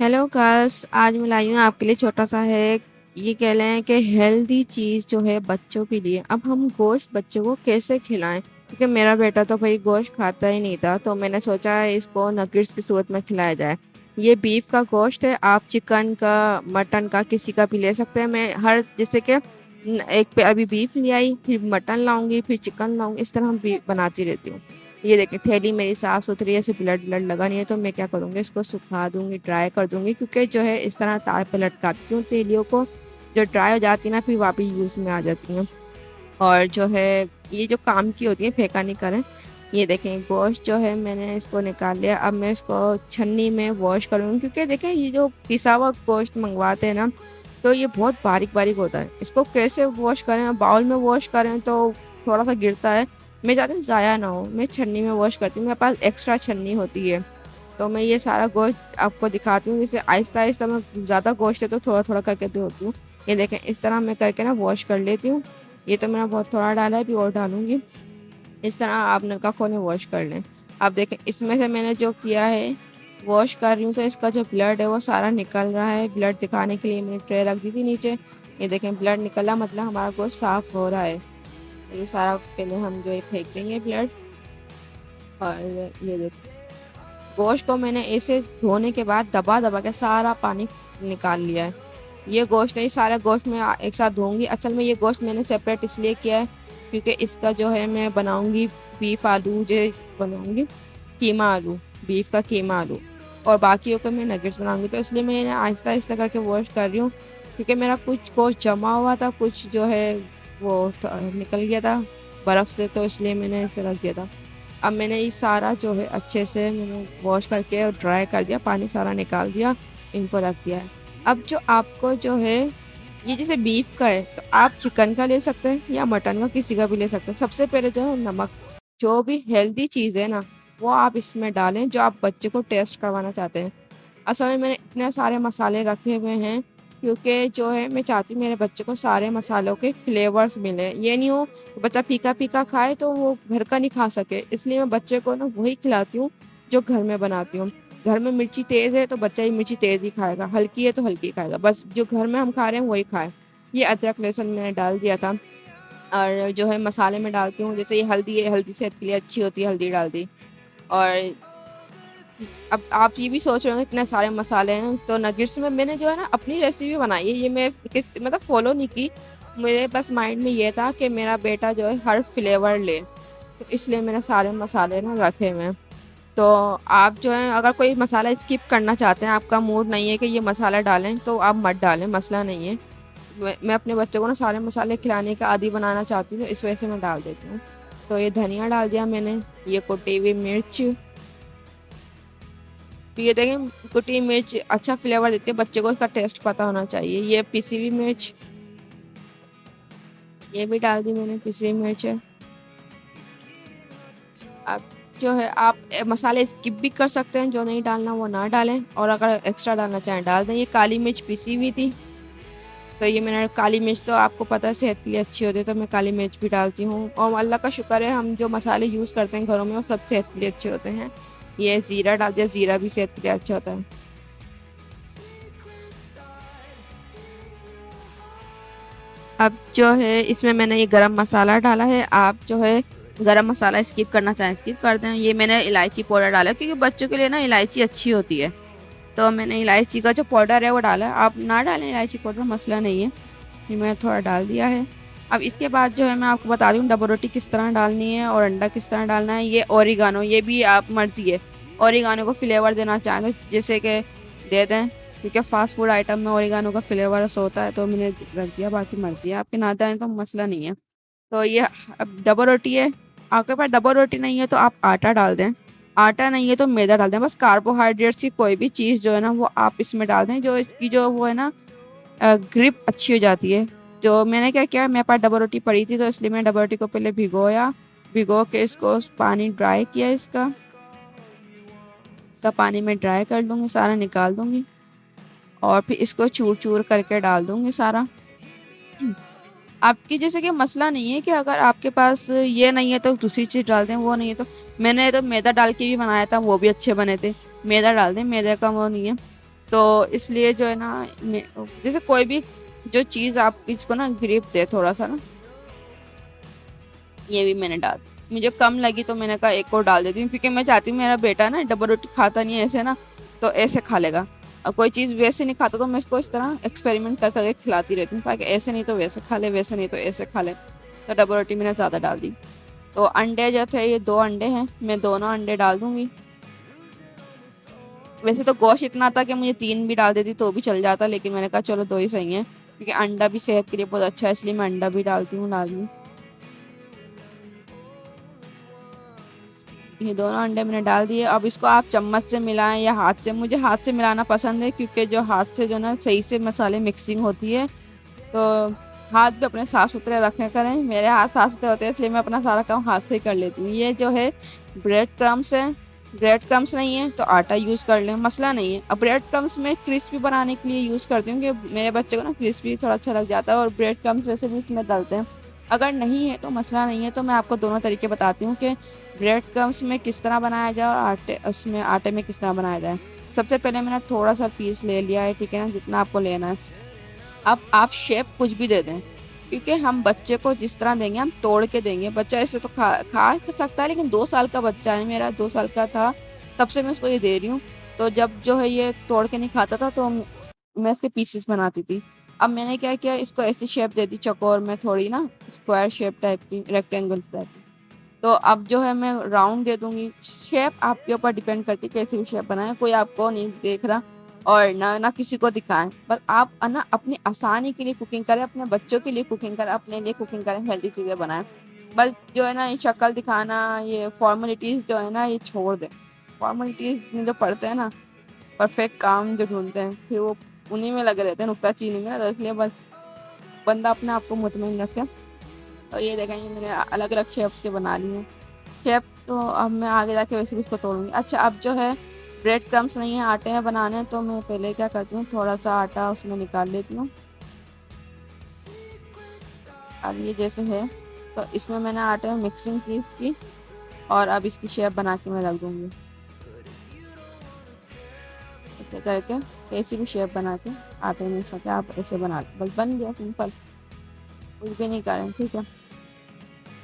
Hello girls, आज मैं लाई हूँ आपके लिए छोटा सा है। ये कह लें कि हेल्दी चीज़ जो है बच्चों के लिए। अब हम गोश्त बच्चों को कैसे खिलाएं, क्योंकि मेरा बेटा तो भाई गोश्त खाता ही नहीं था, तो मैंने सोचा है इसको नगेट्स की सूरत में खिलाया जाए। ये बीफ का गोश्त है, आप चिकन का मटन का किसी का भी ले सकते हैं। मैं हर जैसे कि एक पे अभी बीफ ले आई, फिर मटन लाऊंगी, फिर चिकन लाऊंगी, इस तरह हम बीफ बनाती रहती हूँ। ये देखिए थैली मेरी साफ सुथरी है, ऐसे ब्लड ब्लड लगा नहीं है, तो मैं क्या करूँगी, इसको सुखा दूंगी, ड्राई कर दूंगी, क्योंकि जो है इस तरह तार पे लटकाती हूँ थैलियों को। जो ड्राई हो जाती है ना, फिर वापस यूज़ में आ जाती हैं। और जो है ये जो काम की होती है, फेंका नहीं करें। ये देखें गोश्त जो है मैंने इसको निकाल लिया। अब मैं इसको छन्नी में वॉश करूँगी, क्योंकि देखें ये जो पिसा हुआ गोश्त मंगवाते हैं ना, तो ये बहुत बारीक बारीक होता है। इसको कैसे वॉश करें, बाउल में वॉश करें तो थोड़ा सा गिरता है। मैं चाहती हूँ ज़ाया ना हो, मैं छन्नी में वॉश करती हूँ, मेरे पास एक्स्ट्रा छन्नी होती है। तो मैं ये सारा गोश्त आपको दिखाती हूँ, जैसे आहिस्ता आहिस्ता। मैं ज़्यादा गोश्त है तो थोड़ा थोड़ा करके धोती हूँ। ये देखें इस तरह मैं करके ना वॉश कर लेती हूँ। ये तो मैंने बहुत थोड़ा डाला है, भी और डालूंगी। इस तरह आप नलका खोलें, वॉश कर लें। अब देखें इसमें से मैंने जो किया है, वॉश कर रही हूँ, तो इसका जो ब्लड है वो सारा निकल रहा है। ब्लड दिखाने के लिए मैंने ट्रे रख दी थी नीचे। ये देखें ब्लड निकला, मतलब हमारा गोश्त साफ हो रहा है। ये सारा पहले हम जो है फेंक देंगे ब्लड। और ये देखें गोश्त को मैंने ऐसे धोने के बाद दबा दबा के सारा पानी निकाल लिया है। ये गोश्त है, ये सारा गोश्त मैं एक साथ धोऊंगी। असल में ये गोश्त मैंने सेपरेट इसलिए किया है क्योंकि इसका जो है मैं बनाऊंगी बीफ आलू जो बनाऊंगी, कीमा आलू, बीफ का कीमा आलू। और बाकियों को मैं नगेट्स बनाऊंगी, तो इसलिए मैं इन्हें आहिस्ता आहिस्ता करके वॉश कर रही हूँ। क्योंकि मेरा कुछ गोश्त जमा हुआ था, कुछ जो है वो निकल गया था बर्फ़ से, तो इसलिए मैंने इसे रख दिया था। अब मैंने ये सारा जो है अच्छे से मैंने वॉश करके और ड्राई कर दिया, पानी सारा निकाल दिया, इनको रख दिया है। अब जो आपको जो है ये जैसे बीफ का है, तो आप चिकन का ले सकते हैं या मटन का, किसी का भी ले सकते हैं। सबसे पहले जो है नमक, जो भी हेल्दी चीज़ है ना, वो आप इसमें डालें जो आप बच्चे को टेस्ट करवाना चाहते हैं। असल में मैंने इतने सारे मसाले रखे हुए हैं क्योंकि जो है मैं चाहती हूँ मेरे बच्चे को सारे मसालों के फ्लेवर्स मिले। ये नहीं हो कि बच्चा फीका फीका खाए तो वो घर का नहीं खा सके, इसलिए मैं बच्चे को ना वही खिलाती हूँ जो घर में बनाती हूँ। घर में मिर्ची तेज़ है तो बच्चा ही मिर्ची तेज़ ही खाएगा, हल्की है तो हल्की खाएगा, बस जो घर में हम खा रहे हैं वही खाए। ये अदरक लहसुन मैंने डाल दिया था। और जो है मसाले में डालती हूँ, जैसे ये हल्दी है, हल्दी सेहत के लिए अच्छी होती है, हल्दी डाल दी। और अब आप ये भी सोच रहे होंगे इतने सारे मसाले हैं, तो नगिट्स में मैंने जो है ना अपनी रेसिपी बनाई है। ये मैं किस मतलब फॉलो नहीं की, मेरे बस माइंड में ये था कि मेरा बेटा जो है हर फ्लेवर ले, तो इसलिए मैंने सारे मसाले ना रखे हुए हैं। तो आप जो है अगर कोई मसाला स्किप करना चाहते हैं, आपका मूड नहीं है कि ये मसाला डालें, तो आप मत डालें, मसला नहीं है। मैं अपने बच्चों को ना सारे मसाले खिलाने का आदी बनाना चाहती हूँ, इस वजह से मैं डाल देती हूँ। तो ये धनिया डाल दिया मैंने, ये कुटी हुई मिर्च। तो ये देखें कुटी मिर्च अच्छा फ्लेवर देती है, बच्चे को इसका टेस्ट पता होना चाहिए। ये पिसी हुई मिर्च, ये भी डाल दी मैंने, पिसी हुई मिर्च है। अब जो है आप मसाले स्किप भी कर सकते हैं, जो नहीं डालना वो ना डालें, और अगर एक्स्ट्रा डालना चाहें डाल दें। ये काली मिर्च पिसी हुई थी, तो ये मैंने काली मिर्च तो आपको पता है सेहत के लिए अच्छी होती है, तो मैं काली मिर्च भी डालती हूँ। और अल्लाह का शुक्र है हम जो मसाले यूज़ करते हैं घरों में वो सब सेहत के लिए अच्छे होते हैं। ये ज़ीरा डाल दिया, ज़ीरा भी सेहत के लिए अच्छा होता है। अब जो है इसमें मैंने ये गरम मसाला डाला है। आप जो है गरम मसाला स्किप करना चाहें स्किप कर दें। ये मैंने इलायची पाउडर डाला है, क्योंकि बच्चों के लिए ना इलायची अच्छी होती है, तो मैंने इलायची का जो पाउडर है वो डाला है। आप ना डालें इलायची पाउडर, मसला नहीं है, ये मैंने थोड़ा डाल दिया है। अब इसके बाद जो है मैं आपको बता दूँ डबल रोटी किस तरह डालनी है और अंडा किस तरह डालना है। ये ओरिगानो, ये भी आप मर्जी है, ओरिगानो को फ्लेवर देना चाहें तो जैसे कि दे दें, क्योंकि फास्ट फूड आइटम में ओरिगानो का फ्लेवर होता है, तो मैंने रख दिया। बाकी मर्जी है आपके, ना डालें तो मसला नहीं है। तो ये अब डबल रोटी है, आपके पास डबल रोटी नहीं है तो आप आटा डाल दें, आटा नहीं है तो मैदा डाल दें। बस कार्बोहाइड्रेट्स की कोई भी चीज़ जो है ना वो आप इसमें डाल दें, जो इसकी जो वो है ना ग्रिप अच्छी हो जाती है। जो मैंने क्या किया, मेरे पास डबल रोटी पड़ी थी, तो इसलिए मैंने डबल रोटी को पहले भिगोया, भिगो के इसको पानी ड्राई किया, इसका पानी में ड्राई कर दूँगी, सारा निकाल दूँगी। और फिर इसको चूर चूर करके डाल दूँगी सारा। आपकी जैसे कि मसला नहीं है कि अगर आपके पास ये नहीं है तो दूसरी चीज़ डाल दें, वो नहीं है तो मैंने तो मैदा डाल के भी बनाया था, वो भी अच्छे बने थे। मैदा डाल दें, मैदे का वो नहीं है। तो इसलिए जो है ना, जैसे कोई भी जो चीज़ आप इसको ना ग्रिप दे थोड़ा सा ना, ये भी मैंने डाल, मुझे कम लगी तो मैंने कहा एक और डाल देती हूँ, क्योंकि मैं चाहती हूँ मेरा बेटा ना डबल रोटी खाता नहीं है ऐसे ना, तो ऐसे खा लेगा। और कोई चीज़ वैसे नहीं खाता तो मैं इसको इस तरह एक्सपेरिमेंट कर करके खिलाती रहती हूँ, ताकि ऐसे नहीं तो वैसे खा ले, वैसे नहीं तो ऐसे खा ले। तो डबल रोटी मैंने ज़्यादा डाल दी। तो अंडे जो थे, ये 2 अंडे हैं, मैं दोनों अंडे डाल दूंगी। वैसे तो गोश्त इतना था कि मुझे 3 भी डाल देती तो भी चल जाता, लेकिन मैंने कहा चलो 2 ही सही है, क्योंकि अंडा भी सेहत के लिए बहुत अच्छा है, इसलिए मैं अंडा भी डालती हूँ लाजमी। ये दोनों अंडे मैंने डाल दिए। अब इसको आप चम्मच से मिलाएं या हाथ से, मुझे हाथ से मिलाना पसंद है, क्योंकि जो हाथ से जो ना सही से मसाले मिक्सिंग होती है। तो हाथ भी अपने साफ सुथरे रखे करें, मेरे हाथ साफ सुथरे होते हैं इसलिए मैं अपना सारा काम हाथ से ही कर लेती हूँ। ये जो है ब्रेड क्रम्स है, ब्रेड क्रम्स नहीं है तो आटा यूज़ कर लें, मसला नहीं है। अब ब्रेड क्रम्स में क्रिस्पी बनाने के लिए यूज़ करती हूँ, कि मेरे बच्चे को ना क्रिस्पी थोड़ा अच्छा लग जाता है, और ब्रेड क्रम्स वैसे भी उसमें डलते हैं। अगर नहीं है तो मसला नहीं है, तो मैं आपको दोनों तरीके बताती हूँ कि ब्रेड क्रम्स में किस तरह बनाया जाए और आटे में किस तरह बनाया जाए। सबसे पहले मैंने थोड़ा सा पीस ले लिया है, ठीक है ना, जितना आपको लेना है। अब आप शेप कुछ भी दे दें, क्योंकि हम बच्चे को जिस तरह देंगे हम तोड़ के देंगे। बच्चा ऐसे तो खा तो सकता है, लेकिन 2 साल का बच्चा है मेरा, 2 साल का था तब से मैं इसको ये दे रही हूँ। तो जब जो है ये तोड़ के नहीं खाता था तो मैं इसके पीसेस बनाती थी। अब मैंने क्या किया, इसको ऐसी शेप दे दी चौकोर में, थोड़ी ना स्क्वायर शेप टाइप की, रेक्टेंगल टाइप की। तो अब जो है मैं राउंड दे दूंगी। शेप आपके ऊपर डिपेंड करती है कैसी भी शेप बनाए, कोई आपको नहीं देख रहा और ना ना किसी को दिखाएं, बस आप ना अपनी आसानी के लिए कुकिंग करें, अपने बच्चों के लिए कुकिंग करें, अपने लिए कुकिंग करें, हेल्दी चीज़ें बनाएं। बस जो है ना ये शक्ल दिखाना, ये फॉर्मेलिटीज़ जो है ना ये छोड़ दें। फॉर्मेलिटीज़ में जो पढ़ते हैं ना, परफेक्ट काम जो ढूंढते हैं, फिर वो उन्हीं में लगे रहते हैं, नुक्ताचीनी में ना। तो इसलिए बस बंदा अपने आप को मुतमईन रखे। तो ये देखें, ये मैंने अलग अलग शेप्स के बना लिए हैं। शेप तो अब मैं आगे जाके वैसे भी इसको तोड़ूंगी। अच्छा, अब जो है ब्रेड क्रम्स नहीं है, आटे में बनाने हैं, तो मैं पहले क्या करती हूँ, थोड़ा सा आटा उसमें निकाल लेती हूँ। अब ये जैसे है, तो इसमें मैंने आटे में मिक्सिंग की इसकी, और अब इसकी शेप बना के मैं रख दूँगी। ऐसे करके कैसी भी शेप बना के आटे में सके आप ऐसे बना लो, बस बन गया सिंपल, कुछ भी नहीं करें, ठीक है।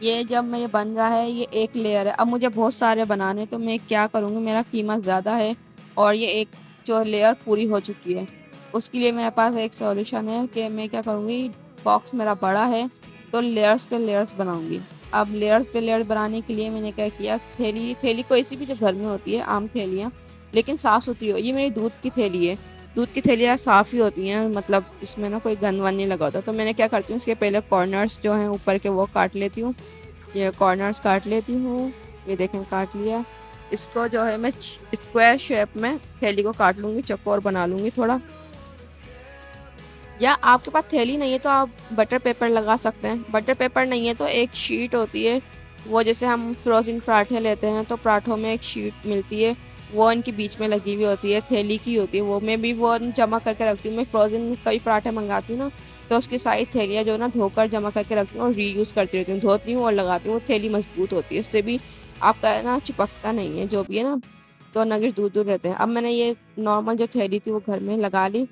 ये जब मेरे बन रहा है, ये एक लेयर है। अब मुझे बहुत सारे बनाने हैं, तो मैं क्या करूँगी, मेरा कीमत ज़्यादा है और ये एक जो लेयर पूरी हो चुकी है। उसके लिए मेरे पास एक सॉल्यूशन है कि मैं क्या करूँगी, बॉक्स मेरा बड़ा है तो लेयर्स पे लेयर्स बनाऊँगी। अब लेयर्स पे लेयर्स बनाने के लिए मैंने क्या किया, थैली थैली कोई सी भी जो घर में होती है, आम थैलियाँ, लेकिन साफ़ सुथरी हो। ये मेरी दूध की थैली है, दूध की थैलियाँ साफ़ ही होती हैं, मतलब इसमें ना कोई गंद वंद नहीं लगा होता। तो मैंने क्या करती हूँ, इसके पहले कॉर्नर्स जो हैं ऊपर के वो काट लेती हूँ। ये कॉर्नर्स काट लेती हूँ, ये देखें काट लिया। इसको जो है मैं स्क्वायर शेप में थैली को काट लूँगी, चौकोर बना लूँगी थोड़ा। या आपके पास थैली नहीं है तो आप बटर पेपर लगा सकते हैं। बटर पेपर नहीं है तो एक शीट होती है, वो जैसे हम फ्रोज़न पराठे लेते हैं तो पराठों में एक शीट मिलती है, वो इनके बीच में लगी हुई होती है, थैली की होती है वो। मैं भी वो जमा करके रखती हूँ। मैं फ्रोज़न कई पराठे मंगाती हूँ ना, तो उसकी सारी थैलियाँ जो है ना धोकर जमा करके रखती हूँ और रीयूज़ करती रहती हूँ, धोती हूँ और लगाती हूँ। वो थैली मजबूत होती है, इससे भी आपका है ना चिपकता नहीं है जो भी है ना, तो नगेट्स दूर दूर रहते हैं। अब मैंने ये नॉर्मल जो थैली थी वो घर में लगा ली।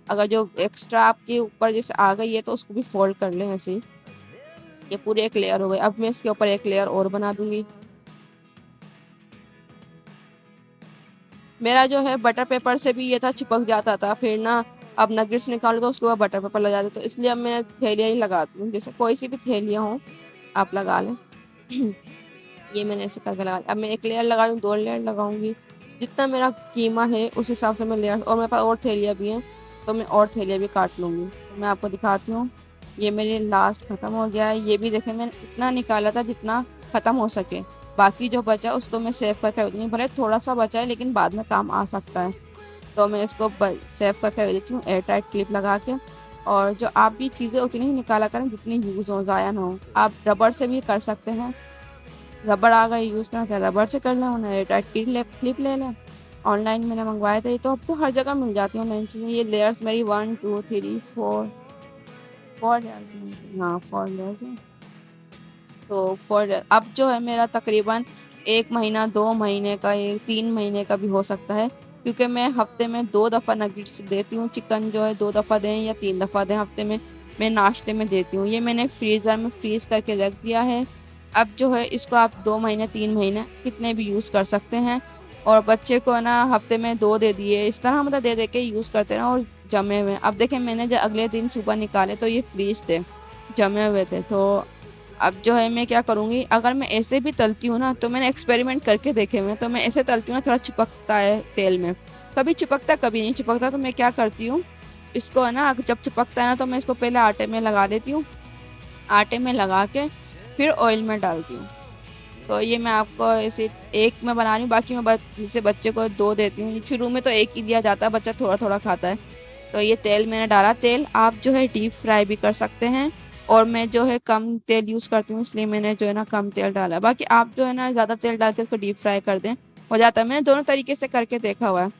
अगर जो एक्स्ट्रा आपके ऊपर जैसे आ गई है तो उसको भी फोल्ड कर लें ऐसे ही। ये पूरी एक लेयर हो गई। अब मैं इसके ऊपर एक लेयर और बना दूंगी। मेरा जो है बटर पेपर से भी ये था, चिपक जाता था फिर ना। अब नगेट्स निकालो तो उसके बाद बटर पेपर लगा देते, तो इसलिए अब मैं थैलियाँ ही लगाती हूँ, जैसे कोई सी भी थैलियाँ हो आप लगा लें। ये मैंने ऐसे करके लगा, अब मैं एक लेयर लगा लूँ, 2 लेयर लगाऊंगी, जितना मेरा कीमा है उस हिसाब से मैं लेयर। और मेरे पास और थैलियाँ भी हैं, तो मैं और थैलियाँ भी काट लूँगी। तो मैं आपको दिखाती हूँ। ये मेरे लास्ट ख़त्म हो गया है। ये भी देखें, मैंने इतना निकाला था जितना ख़त्म हो सके, बाकी जो बचा उसको मैं सेव करके रख दूँगी। भले थोड़ा सा बचा है लेकिन बाद में काम आ सकता है, तो मैं इसको सेव करके रख देती हूँ एयर टाइट क्लिप लगा के। और जो आप भी चीज़ें उतनी ही निकाला करें जितनी यूज़ हो, ज़ाया ना हो। आप रबड़ से भी कर सकते हैं, रबड़ आ गए यूज़ करना चाहे रबड़ से कर लें, उन्हें एयरटाइट क्लिप ले लें। ऑनलाइन मैंने मंगवाए थे, तो अब तो हर जगह मिल जाती हैं ऑनलाइन चीज़ें। ये लेयर्स मेरी 1 2 3 4 4 लेयर्स हैं, हाँ 4 लेयर्स हैं। तो फॉर अब जो है मेरा तकरीबन 1 महीना 2 महीने का, 3 महीने का भी हो सकता है। क्योंकि मैं हफ्ते में 2 दफ़ा नगेट्स देती हूँ। चिकन जो है 2 दफ़ा दें या 3 दफ़ा दें हफ्ते में, मैं नाश्ते में देती हूँ। ये मैंने फ्रीज़र में फ्रीज़ करके रख दिया है। अब जो है इसको आप 2 महीने 3 महीने कितने भी यूज़ कर सकते हैं। और बच्चे को ना हफ्ते में 2 दे दिए, इस तरह मतलब दे दे के यूज़ करते रहे और जमे हुए। अब देखें मैंने जो अगले दिन सुबह निकाले तो ये फ्रीज थे, जमे हुए थे। तो अब जो है मैं क्या करूँगी, अगर मैं ऐसे भी तलती हूँ ना, तो मैंने एक्सपेरिमेंट करके देखे हुए हैं। तो मैं ऐसे तलती हूँ ना, थोड़ा चिपकता है तेल में, कभी चिपकता कभी नहीं चिपकता। तो मैं क्या करती हूँ, इसको है ना जब चिपकता है ना, तो मैं इसको पहले आटे में लगा देती हूँ। आटे में लगा के फिर ऑयल में डालती हूँ। तो ये मैं आपको ऐसे एक में बना रही हूँ, बाकी मैं जैसे बच्चे को 2 देती हूँ। शुरू में तो एक ही दिया जाता है, बच्चा थोड़ा थोड़ा खाता है। तो ये तेल मैंने डाला। तेल आप जो है डीप फ्राई भी कर सकते हैं, और मैं जो है कम तेल यूज़ करती हूँ, इसलिए मैंने जो है ना कम तेल डाला। बाकी आप जो है ना ज़्यादा तेल डाल के उसको डीप फ्राई कर दें, हो जाता है। मैंने दोनों तरीके से करके देखा हुआ है।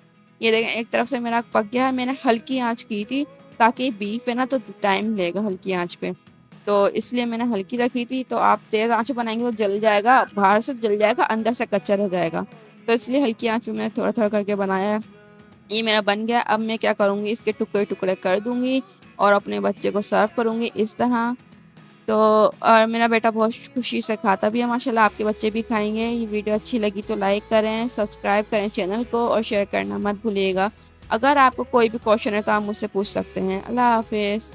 ये देखें एक तरफ से मेरा पक गया है, मैंने हल्की आंच की थी, ताकि बीफ है ना तो टाइम लेगा हल्की आंच पे, तो इसलिए मैंने हल्की रखी थी। तो आप तेज आंच पे बनाएंगे तो जल जाएगा, बाहर से जल जाएगा, अंदर से कच्चा रह जाएगा। तो इसलिए हल्की आंच में मैंने थोड़ा थोड़ा करके बनाया है। ये मेरा बन गया। अब मैं क्या करूँगी, इसके टुकड़े टुकड़े कर दूंगी और अपने बच्चे को सर्व करूँगी इस तरह। तो और मेरा बेटा बहुत खुशी से खाता भी है माशाल्लाह, आपके बच्चे भी खाएंगे। ये वीडियो अच्छी लगी तो लाइक करें, सब्सक्राइब करें चैनल को, और शेयर करना मत भूलिएगा। अगर आपको कोई भी क्वेश्चन है तो आप मुझसे पूछ सकते हैं। अल्लाह हाफिज़।